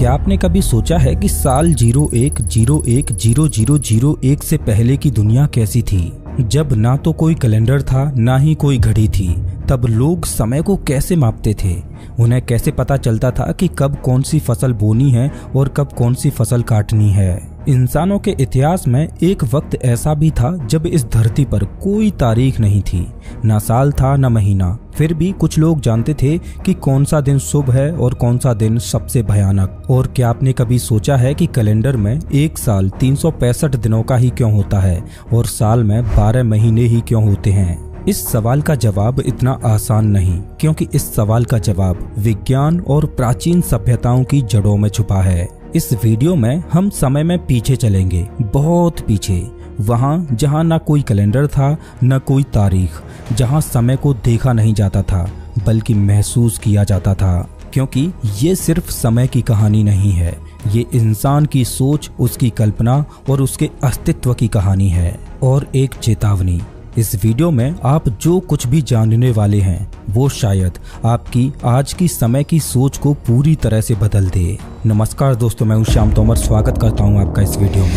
क्या आपने कभी सोचा है कि साल 01010001 से पहले की दुनिया कैसी थी, जब ना तो कोई कैलेंडर था ना ही कोई घड़ी थी। तब लोग समय को कैसे मापते थे, उन्हें कैसे पता चलता था कि कब कौन सी फसल बोनी है और कब कौन सी फसल काटनी है। इंसानों के इतिहास में एक वक्त ऐसा भी था जब इस धरती पर कोई तारीख नहीं थी, ना साल था ना महीना। फिर भी कुछ लोग जानते थे कि कौन सा दिन शुभ है और कौन सा दिन सबसे भयानक। और क्या आपने कभी सोचा है कि कैलेंडर में एक साल 365 दिनों का ही क्यों होता है और साल में 12 महीने ही क्यों होते हैं? इस सवाल का जवाब इतना आसान नहीं, क्योंकि इस सवाल का जवाब विज्ञान और प्राचीन सभ्यताओं की जड़ों में छुपा है। इस वीडियो में हम समय में पीछे चलेंगे, बहुत पीछे, वहाँ जहाँ ना कोई कैलेंडर था न कोई तारीख, जहाँ समय को देखा नहीं जाता था बल्कि महसूस किया जाता था। क्योंकि ये सिर्फ समय की कहानी नहीं है, ये इंसान की सोच, उसकी कल्पना और उसके अस्तित्व की कहानी है। और एक चेतावनी, इस वीडियो में आप जो कुछ भी जानने वाले हैं वो शायद आपकी आज की समय की सोच को पूरी तरह से बदल दे। नमस्कार दोस्तों, मैं हूं श्याम तोमर, स्वागत करता हूं आपका इस वीडियो में।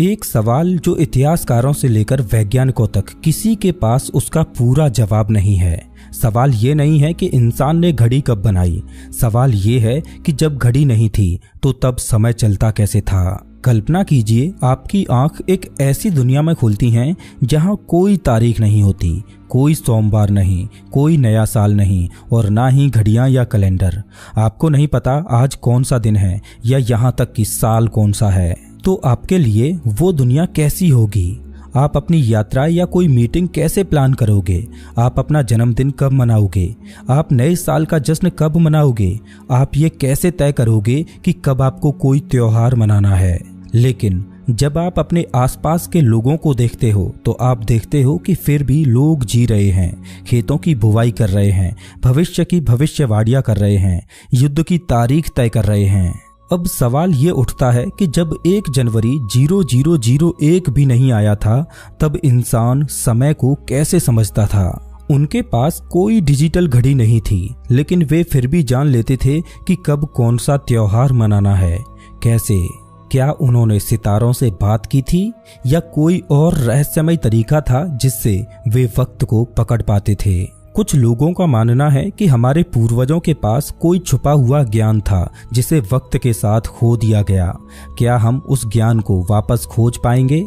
एक सवाल जो इतिहासकारों से लेकर वैज्ञानिकों तक किसी के पास उसका पूरा जवाब नहीं है। सवाल ये नहीं है कि इंसान ने घड़ी कब बनाई, सवाल ये है कि जब घड़ी नहीं थी तो तब समय चलता कैसे था। कल्पना कीजिए, आपकी आंख एक ऐसी दुनिया में खुलती हैं जहां कोई तारीख नहीं होती, कोई सोमवार नहीं, कोई नया साल नहीं और ना ही घड़ियां या कैलेंडर। आपको नहीं पता आज कौन सा दिन है या यहाँ तक कि साल कौन सा है। तो आपके लिए वो दुनिया कैसी होगी? आप अपनी यात्रा या कोई मीटिंग कैसे प्लान करोगे? आप अपना जन्मदिन कब मनाओगे? आप नए साल का जश्न कब मनाओगे? आप ये कैसे तय करोगे कि कब आपको कोई त्योहार मनाना है? लेकिन जब आप अपने आसपास के लोगों को देखते हो तो आप देखते हो कि फिर भी लोग जी रहे हैं, खेतों की बुवाई कर रहे हैं, भविष्य की भविष्यवाणियां कर रहे हैं, युद्ध की तारीख तय कर रहे हैं। अब सवाल ये उठता है कि जब 1 जनवरी 0001 भी नहीं आया था तब इंसान समय को कैसे समझता था? उनके पास कोई डिजिटल घड़ी नहीं थी, लेकिन वे फिर भी जान लेते थे कि कब कौन सा त्योहार मनाना है। कैसे? क्या उन्होंने सितारों से बात की थी या कोई और रहस्यमय तरीका था जिससे वे वक्त को पकड़ पाते थे? कुछ लोगों का मानना है कि हमारे पूर्वजों के पास कोई छुपा हुआ ज्ञान था जिसे वक्त के साथ खो दिया गया। क्या हम उस ज्ञान को वापस खोज पाएंगे?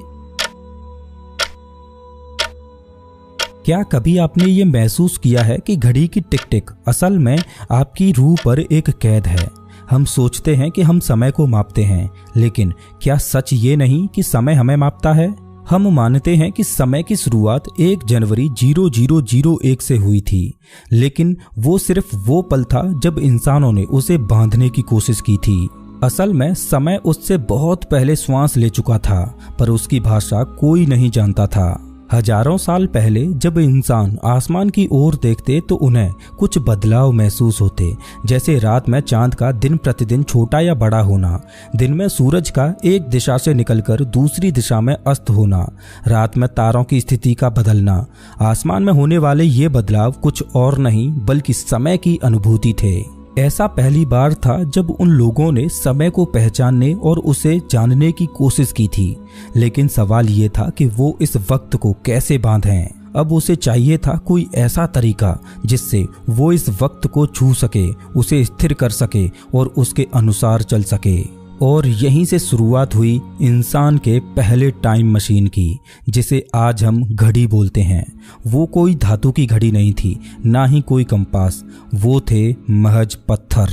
क्या कभी आपने ये महसूस किया है कि घड़ी की टिक टिक असल में आपकी रूह पर एक कैद है? हम सोचते हैं कि हम समय को मापते हैं, लेकिन क्या सच ये नहीं कि समय हमें मापता है? हम मानते हैं कि समय की शुरुआत 1 जनवरी 0001 से हुई थी, लेकिन वो सिर्फ वो पल था जब इंसानों ने उसे बांधने की कोशिश की थी। असल में समय उससे बहुत पहले श्वास ले चुका था, पर उसकी भाषा कोई नहीं जानता था। हजारों साल पहले जब इंसान आसमान की ओर देखते तो उन्हें कुछ बदलाव महसूस होते, जैसे रात में चांद का दिन प्रतिदिन छोटा या बड़ा होना, दिन में सूरज का एक दिशा से निकलकर दूसरी दिशा में अस्त होना, रात में तारों की स्थिति का बदलना। आसमान में होने वाले ये बदलाव कुछ और नहीं बल्कि समय की अनुभूति थे। ऐसा पहली बार था जब उन लोगों ने समय को पहचानने और उसे जानने की कोशिश की थी, लेकिन सवाल ये था कि वो इस वक्त को कैसे बांधें। अब उसे चाहिए था कोई ऐसा तरीका जिससे वो इस वक्त को छू सके, उसे स्थिर कर सके और उसके अनुसार चल सके। और यहीं से शुरुआत हुई इंसान के पहले टाइम मशीन की, जिसे आज हम घड़ी बोलते हैं। वो कोई धातु की घड़ी नहीं थी, ना ही कोई कंपास, वो थे महज पत्थर।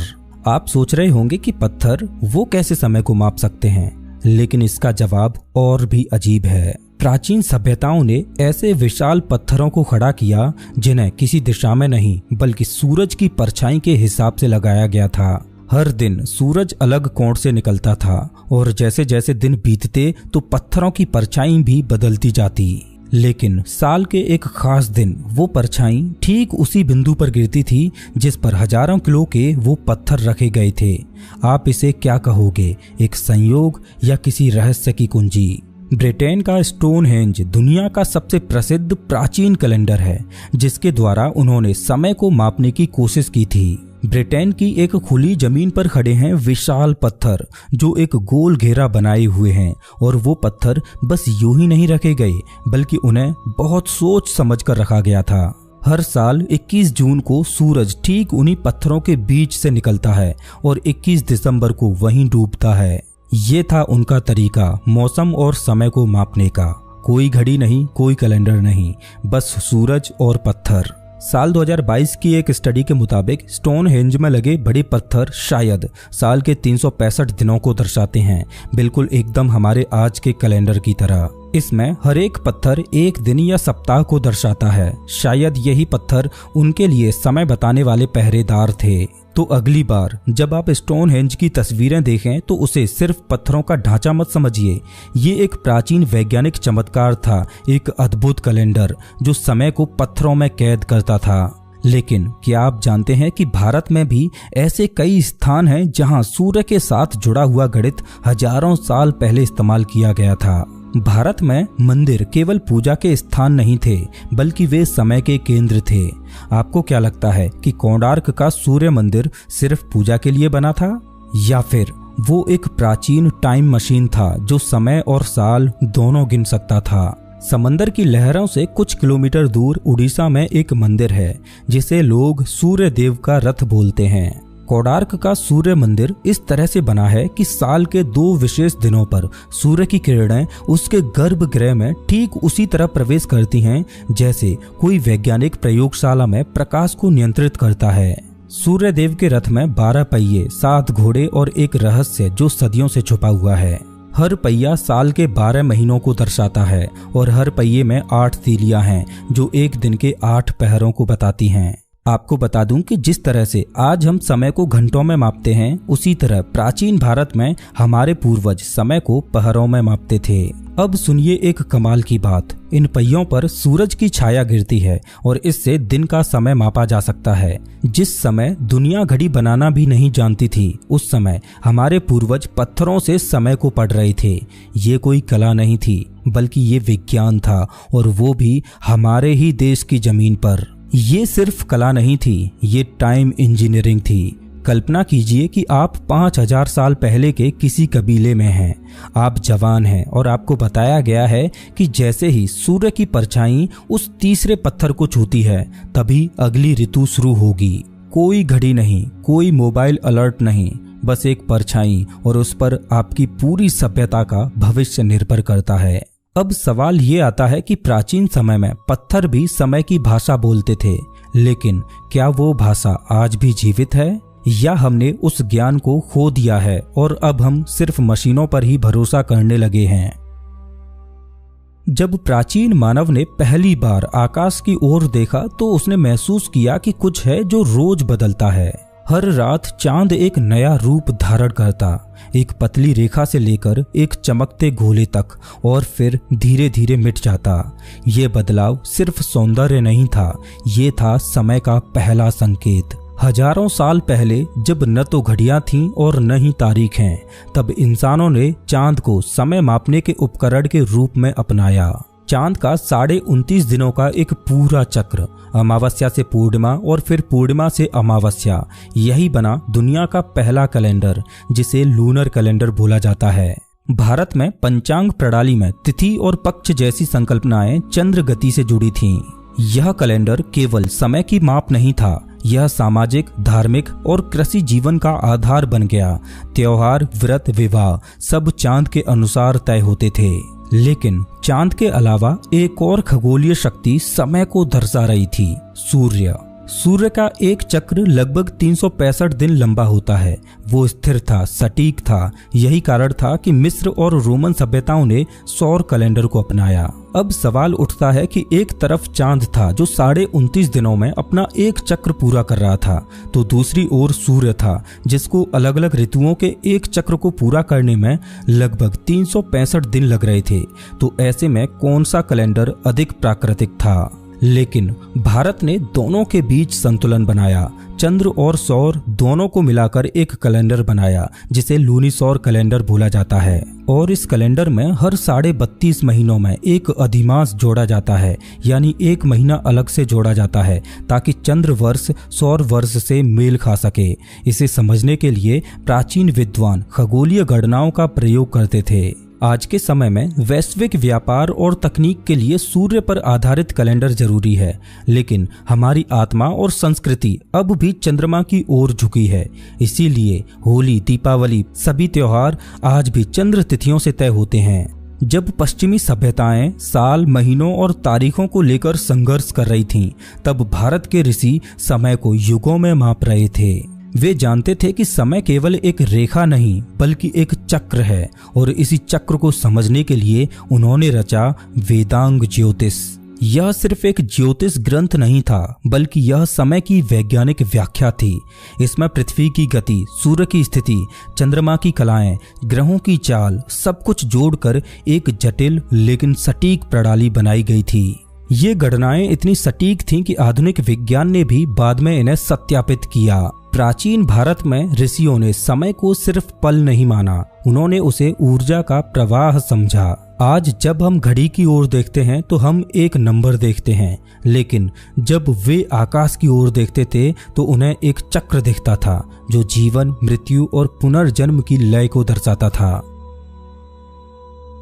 आप सोच रहे होंगे कि पत्थर वो कैसे समय को माप सकते हैं, लेकिन इसका जवाब और भी अजीब है। प्राचीन सभ्यताओं ने ऐसे विशाल पत्थरों को खड़ा किया जिन्हें किसी दिशा में नहीं बल्कि सूरज की परछाई के हिसाब से लगाया गया था। हर दिन सूरज अलग कोण से निकलता था और जैसे जैसे दिन बीतते तो पत्थरों की परछाई भी बदलती जाती। लेकिन साल के एक खास दिन वो परछाई ठीक उसी बिंदु पर गिरती थी जिस पर हजारों किलो के वो पत्थर रखे गए थे। आप इसे क्या कहोगे, एक संयोग या किसी रहस्य की कुंजी? ब्रिटेन का स्टोनहेंज दुनिया का सबसे प्रसिद्ध प्राचीन कैलेंडर है जिसके द्वारा उन्होंने समय को मापने की कोशिश की थी। ब्रिटेन की एक खुली जमीन पर खड़े हैं विशाल पत्थर जो एक गोल घेरा बनाए हुए हैं, और वो पत्थर बस यूं ही नहीं रखे गए बल्कि उन्हें बहुत सोच समझ कर रखा गया था। हर साल 21 जून को सूरज ठीक उन्हीं पत्थरों के बीच से निकलता है और 21 दिसंबर को वहीं डूबता है। ये था उनका तरीका मौसम और समय को मापने का। कोई घड़ी नहीं, कोई कैलेंडर नहीं, बस सूरज और पत्थर। साल 2022 की एक स्टडी के मुताबिक स्टोनहेंज में लगे बड़े पत्थर शायद साल के 365 दिनों को दर्शाते हैं, बिल्कुल एकदम हमारे आज के कैलेंडर की तरह। इसमें हर एक पत्थर एक दिन या सप्ताह को दर्शाता है। शायद यही पत्थर उनके लिए समय बताने वाले पहरेदार थे। तो अगली बार जब आप स्टोनहेंज की तस्वीरें देखें तो उसे सिर्फ पत्थरों का ढांचा मत समझिए। ये एक प्राचीन वैज्ञानिक चमत्कार था, एक अद्भुत कैलेंडर जो समय को पत्थरों में कैद करता था। लेकिन क्या आप जानते हैं कि भारत में भी ऐसे कई स्थान हैं जहां सूर्य के साथ जुड़ा हुआ गणित हजारों साल पहले इस्तेमाल किया गया था। भारत में मंदिर केवल पूजा के स्थान नहीं थे बल्कि वे समय के केंद्र थे। आपको क्या लगता है कि कोणार्क का सूर्य मंदिर सिर्फ पूजा के लिए बना था, या फिर वो एक प्राचीन टाइम मशीन था जो समय और साल दोनों गिन सकता था? समंदर की लहरों से कुछ किलोमीटर दूर उड़ीसा में एक मंदिर है जिसे लोग सूर्य देव का रथ बोलते हैं। कोणार्क का सूर्य मंदिर इस तरह से बना है कि साल के 2 विशेष दिनों पर सूर्य की किरणें उसके गर्भगृह में ठीक उसी तरह प्रवेश करती हैं जैसे कोई वैज्ञानिक प्रयोगशाला में प्रकाश को नियंत्रित करता है। सूर्य देव के रथ में 12 पहिए, 7 घोड़े और एक रहस्य जो सदियों से छुपा हुआ है। हर पहिया साल के 12 महीनों को दर्शाता है और हर पहिए में 8 तीलियां हैं जो एक दिन के 8 पहरों को बताती हैं। आपको बता दूं कि जिस तरह से आज हम समय को घंटों में मापते हैं, उसी तरह प्राचीन भारत में हमारे पूर्वज समय को पहरों में मापते थे। अब सुनिए एक कमाल की बात। इन पहियों पर सूरज की छाया गिरती है और इससे दिन का समय मापा जा सकता है। जिस समय दुनिया घड़ी बनाना भी नहीं जानती थी, उस समय हमारे पूर्वज पत्थरों से समय को पढ़ रहे थे। ये कोई कला नहीं थी बल्कि ये विज्ञान था, और वो भी हमारे ही देश की जमीन पर। ये सिर्फ कला नहीं थी, ये टाइम इंजीनियरिंग थी। कल्पना कीजिए कि आप 5000 साल पहले के किसी कबीले में हैं। आप जवान हैं और आपको बताया गया है कि जैसे ही सूर्य की परछाई उस तीसरे पत्थर को छूती है तभी अगली ऋतु शुरू होगी। कोई घड़ी नहीं, कोई मोबाइल अलर्ट नहीं, बस एक परछाई, और उस पर आपकी पूरी सभ्यता का भविष्य निर्भर करता है। अब सवाल ये आता है कि प्राचीन समय में पत्थर भी समय की भाषा बोलते थे, लेकिन क्या वो भाषा आज भी जीवित है, या हमने उस ज्ञान को खो दिया है और अब हम सिर्फ मशीनों पर ही भरोसा करने लगे हैं? जब प्राचीन मानव ने पहली बार आकाश की ओर देखा तो उसने महसूस किया कि कुछ है जो रोज बदलता है। हर रात चांद एक नया रूप धारण करता, एक पतली रेखा से लेकर एक चमकते गोले तक, और फिर धीरे धीरे मिट जाता। ये बदलाव सिर्फ सौंदर्य नहीं था, ये था समय का पहला संकेत। हजारों साल पहले जब न तो घड़ियां थीं और न ही तारीख हैं, तब इंसानों ने चांद को समय मापने के उपकरण के रूप में अपनाया। चांद का 29.5 दिनों का एक पूरा चक्र, अमावस्या से पूर्णिमा और फिर पूर्णिमा से अमावस्या, यही बना दुनिया का पहला कैलेंडर जिसे लूनर कैलेंडर बोला जाता है। भारत में पंचांग प्रणाली में तिथि और पक्ष जैसी संकल्पनाएं चंद्र गति से जुड़ी थीं। यह कैलेंडर केवल समय की माप नहीं था, यह सामाजिक, धार्मिक और कृषि जीवन का आधार बन गया। त्योहार, व्रत, विवाह सब चांद के अनुसार तय होते थे। लेकिन चांद के अलावा एक और खगोलीय शक्ति समय को दर्शा रही थी, सूर्य। सूर्य का एक चक्र लगभग 365 दिन लंबा होता है। वो स्थिर था, सटीक था। यही कारण था कि मिस्र और रोमन सभ्यताओं ने सौर कैलेंडर को अपनाया। अब सवाल उठता है कि एक तरफ चांद था जो 29.5 दिनों में अपना एक चक्र पूरा कर रहा था, तो दूसरी ओर सूर्य था जिसको अलग अलग ऋतुओं के एक चक्र को पूरा करने में लगभग 365 दिन लग रहे थे। तो ऐसे में कौन सा कैलेंडर अधिक प्राकृतिक था? लेकिन भारत ने दोनों के बीच संतुलन बनाया। चंद्र और सौर दोनों को मिलाकर एक कैलेंडर बनाया जिसे लूनीसौर कैलेंडर बोला जाता है। और इस कैलेंडर में हर 32.5 महीनों में एक अधिमास जोड़ा जाता है, यानी एक महीना अलग से जोड़ा जाता है ताकि चंद्र वर्ष सौर वर्ष से मेल खा सके। इसे समझने के लिए प्राचीन विद्वान खगोलीय गणनाओं का प्रयोग करते थे। आज के समय में वैश्विक व्यापार और तकनीक के लिए सूर्य पर आधारित कैलेंडर जरूरी है, लेकिन हमारी आत्मा और संस्कृति अब भी चंद्रमा की ओर झुकी है। इसीलिए होली, दीपावली, सभी त्योहार आज भी चंद्र तिथियों से तय होते हैं। जब पश्चिमी सभ्यताएं साल, महीनों और तारीखों को लेकर संघर्ष कर रही थीं, तब भारत के ऋषि समय को युगों में माप रहे थे। वे जानते थे कि समय केवल एक रेखा नहीं बल्कि एक चक्र है, और इसी चक्र को समझने के लिए उन्होंने रचा वेदांग ज्योतिष। यह सिर्फ एक ज्योतिष ग्रंथ नहीं था, बल्कि यह समय की वैज्ञानिक व्याख्या थी। इसमें पृथ्वी की गति, सूर्य की स्थिति, चंद्रमा की कलाएं, ग्रहों की चाल, सब कुछ जोड़कर एक जटिल लेकिन सटीक प्रणाली बनाई गई थी। ये गणनाएं इतनी सटीक थीं कि आधुनिक विज्ञान ने भी बाद में इन्हें सत्यापित किया। प्राचीन भारत में ऋषियों ने समय को सिर्फ पल नहीं माना, उन्होंने उसे ऊर्जा का प्रवाह समझा। आज जब हम घड़ी की ओर देखते हैं तो हम एक नंबर देखते हैं, लेकिन जब वे आकाश की ओर देखते थे तो उन्हें एक चक्र दिखता था जो जीवन, मृत्यु और पुनर्जन्म की लय को दर्शाता था।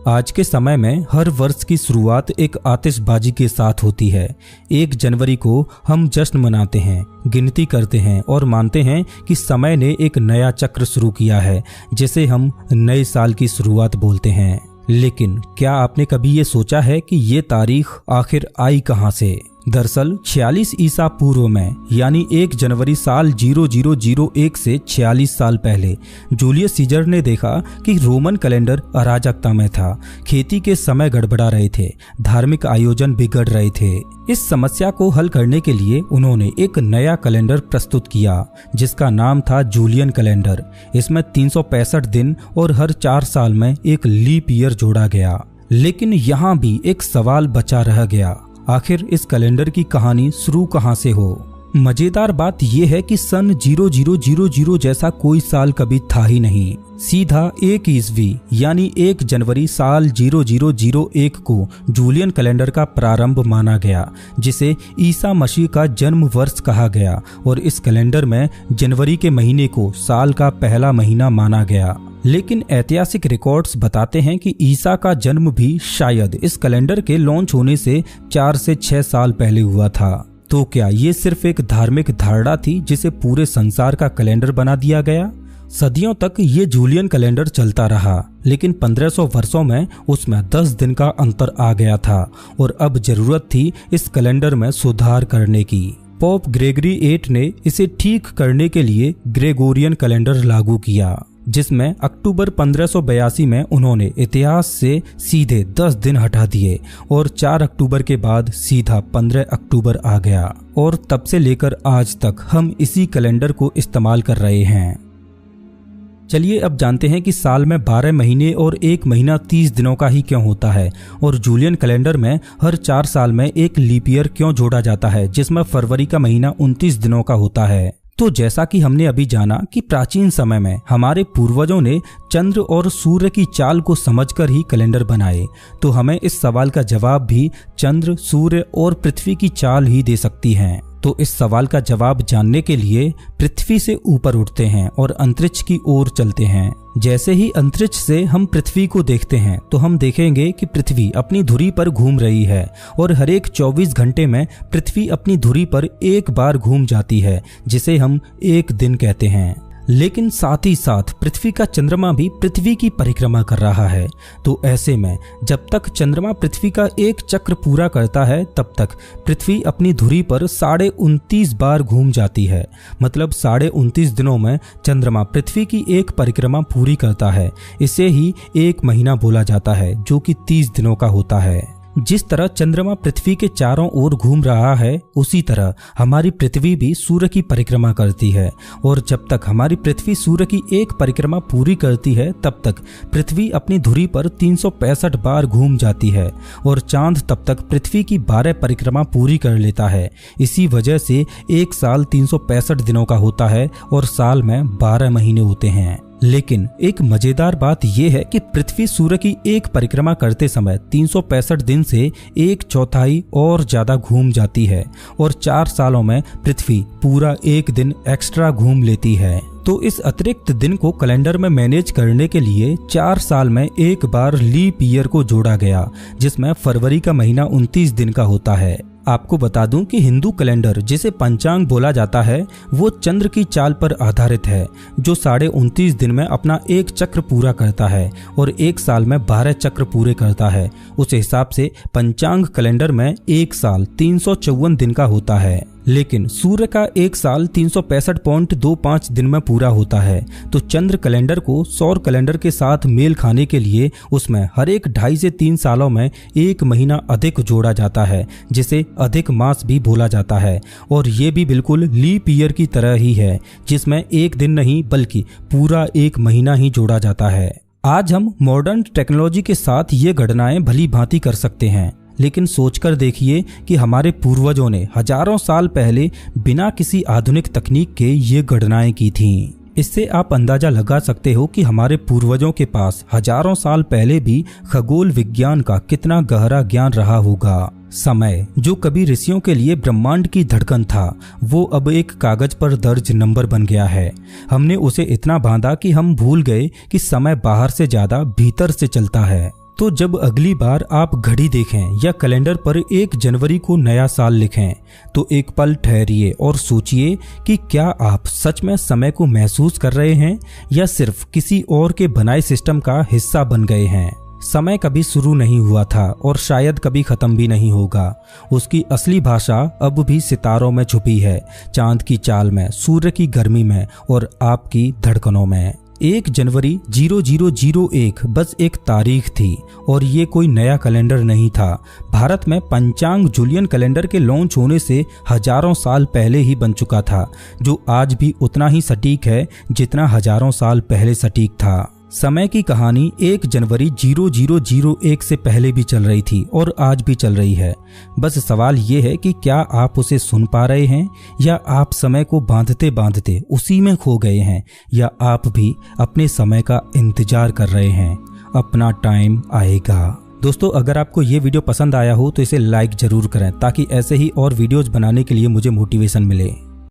आज के समय में हर वर्ष की शुरुआत एक आतिशबाजी के साथ होती है। 1 जनवरी को हम जश्न मनाते हैं, गिनती करते हैं और मानते हैं कि समय ने एक नया चक्र शुरू किया है, जिसे हम नए साल की शुरुआत बोलते हैं। लेकिन क्या आपने कभी ये सोचा है कि ये तारीख आखिर आई कहाँ से? दरअसल 46 ईसा पूर्व में, यानी 1 जनवरी साल 0001 से 46 साल पहले, जूलियस सीजर ने देखा कि रोमन कैलेंडर अराजकता में था। खेती के समय गड़बड़ा रहे थे, धार्मिक आयोजन बिगड़ रहे थे। इस समस्या को हल करने के लिए उन्होंने एक नया कैलेंडर प्रस्तुत किया जिसका नाम था जूलियन कैलेंडर। इसमें 365 दिन और हर 4 साल में एक लीप ईयर जोड़ा गया। लेकिन यहाँ भी एक सवाल बचा रह गया, आखिर इस कैलेंडर की कहानी शुरू कहाँ से हो? मजेदार बात यह है कि सन 0000 जैसा कोई साल कभी था ही नहीं। सीधा 1 ईस्वी यानी 1 जनवरी साल 0001 को जूलियन कैलेंडर का प्रारंभ माना गया, जिसे ईसा मसीह का जन्म वर्ष कहा गया। और इस कैलेंडर में जनवरी के महीने को साल का पहला महीना माना गया। लेकिन ऐतिहासिक रिकॉर्ड्स बताते हैं कि ईसा का जन्म भी शायद इस कैलेंडर के लॉन्च होने से 4 से 6 साल पहले हुआ था। तो क्या ये सिर्फ एक धार्मिक धारणा थी जिसे पूरे संसार का कैलेंडर बना दिया गया? सदियों तक ये जूलियन कैलेंडर चलता रहा, लेकिन 1500 वर्षों में उसमें 10 दिन का अंतर आ गया था और अब जरूरत थी इस कैलेंडर में सुधार करने की। पोप ग्रेगरी 8 ने इसे ठीक करने के लिए ग्रेगोरियन कैलेंडर लागू किया, जिसमें अक्टूबर 1582 में उन्होंने इतिहास से सीधे 10 दिन हटा दिए और 4 अक्टूबर के बाद सीधा 15 अक्टूबर आ गया। और तब से लेकर आज तक हम इसी कैलेंडर को इस्तेमाल कर रहे हैं। चलिए अब जानते हैं कि साल में 12 महीने और 1 महीना 30 दिनों का ही क्यों होता है, और जूलियन कैलेंडर में हर 4 साल में एक लीप ईयर क्यों जोड़ा जाता है, जिसमें फरवरी का महीना 29 दिनों का होता है। तो जैसा कि हमने अभी जाना कि प्राचीन समय में हमारे पूर्वजों ने चंद्र और सूर्य की चाल को समझकर ही कैलेंडर बनाए, तो हमें इस सवाल का जवाब भी चंद्र, सूर्य और पृथ्वी की चाल ही दे सकती हैं। तो इस सवाल का जवाब जानने के लिए पृथ्वी से ऊपर उठते हैं और अंतरिक्ष की ओर चलते हैं। जैसे ही अंतरिक्ष से हम पृथ्वी को देखते हैं तो हम देखेंगे कि पृथ्वी अपनी धुरी पर घूम रही है और हर एक 24 घंटे में पृथ्वी अपनी धुरी पर एक बार घूम जाती है, जिसे हम एक दिन कहते हैं। लेकिन साथ ही साथ पृथ्वी का चंद्रमा भी पृथ्वी की परिक्रमा कर रहा है। तो ऐसे में जब तक चंद्रमा पृथ्वी का एक चक्र पूरा करता है, तब तक पृथ्वी अपनी धुरी पर 29.5 बार घूम जाती है। मतलब 29.5 दिनों में चंद्रमा पृथ्वी की एक परिक्रमा पूरी करता है। इसे ही एक महीना बोला जाता है, जो कि 30 दिनों का होता है। जिस तरह चंद्रमा पृथ्वी के चारों ओर घूम रहा है, उसी तरह हमारी पृथ्वी भी सूर्य की परिक्रमा करती है। और जब तक हमारी पृथ्वी सूर्य की एक परिक्रमा पूरी करती है, तब तक पृथ्वी अपनी धुरी पर 365 बार घूम जाती है और चांद तब तक पृथ्वी की 12 परिक्रमा पूरी कर लेता है। इसी वजह से एक साल 365 दिनों का होता है और साल में 12 महीने होते हैं। लेकिन एक मजेदार बात यह है कि पृथ्वी सूर्य की एक परिक्रमा करते समय 365 दिन से 1/4 और ज्यादा घूम जाती है और 4 सालों में पृथ्वी पूरा एक दिन एक्स्ट्रा घूम लेती है। तो इस अतिरिक्त दिन को कैलेंडर में मैनेज करने के लिए 4 साल में एक बार लीप ईयर को जोड़ा गया, जिसमें फरवरी का महीना 29 दिन का होता है। आपको बता दूं कि हिंदू कैलेंडर, जिसे पंचांग बोला जाता है, वो चंद्र की चाल पर आधारित है, जो 29.5 दिन में अपना एक चक्र पूरा करता है और एक साल में 12 चक्र पूरे करता है। उस हिसाब से पंचांग कैलेंडर में एक साल 354 दिन का होता है। लेकिन सूर्य का एक साल 365.25 दिन में पूरा होता है, तो चंद्र कैलेंडर को सौर कैलेंडर के साथ मेल खाने के लिए उसमें हर एक 2.5 से 3 सालों में एक महीना अधिक जोड़ा जाता है, जिसे अधिक मास भी बोला जाता है। और ये भी बिल्कुल लीप ईयर की तरह ही है, जिसमें एक दिन नहीं बल्कि पूरा एक महीना ही जोड़ा जाता है। आज हम मॉडर्न टेक्नोलॉजी के साथ ये गणनाएं भली भांति कर सकते हैं, लेकिन सोचकर देखिए कि हमारे पूर्वजों ने हजारों साल पहले बिना किसी आधुनिक तकनीक के ये गणनाएं की थीं। इससे आप अंदाजा लगा सकते हो कि हमारे पूर्वजों के पास हजारों साल पहले भी खगोल विज्ञान का कितना गहरा ज्ञान रहा होगा। समय, जो कभी ऋषियों के लिए ब्रह्मांड की धड़कन था, वो अब एक कागज पर दर्ज नंबर बन गया है। हमने उसे इतना बांधा कि हम भूल गए कि समय बाहर से ज्यादा भीतर से चलता है। तो जब अगली बार आप घड़ी देखें या कैलेंडर पर 1 जनवरी को नया साल लिखें, तो एक पल ठहरिए और सोचिए कि क्या आप सच में समय को महसूस कर रहे हैं या सिर्फ किसी और के बनाए सिस्टम का हिस्सा बन गए हैं। समय कभी शुरू नहीं हुआ था और शायद कभी खत्म भी नहीं होगा। उसकी असली भाषा अब भी सितारों में छुपी है, चांद की चाल में, सूर्य की गर्मी में और आपकी धड़कनों में। 1 जनवरी 0001 बस एक तारीख थी और ये कोई नया कैलेंडर नहीं था। भारत में पंचांग जूलियन कैलेंडर के लॉन्च होने से हजारों साल पहले ही बन चुका था, जो आज भी उतना ही सटीक है जितना हजारों साल पहले सटीक था। समय की कहानी 1 जनवरी 0001 से पहले भी चल रही थी और आज भी चल रही है। बस सवाल ये है कि क्या आप उसे सुन पा रहे हैं या आप समय को बांधते बांधते उसी में खो गए हैं, या आप भी अपने समय का इंतजार कर रहे हैं। अपना टाइम आएगा। दोस्तों, अगर आपको ये वीडियो पसंद आया हो तो इसे लाइक जरूर करें, ताकि ऐसे ही और वीडियोज बनाने के लिए मुझे मोटिवेशन मिले।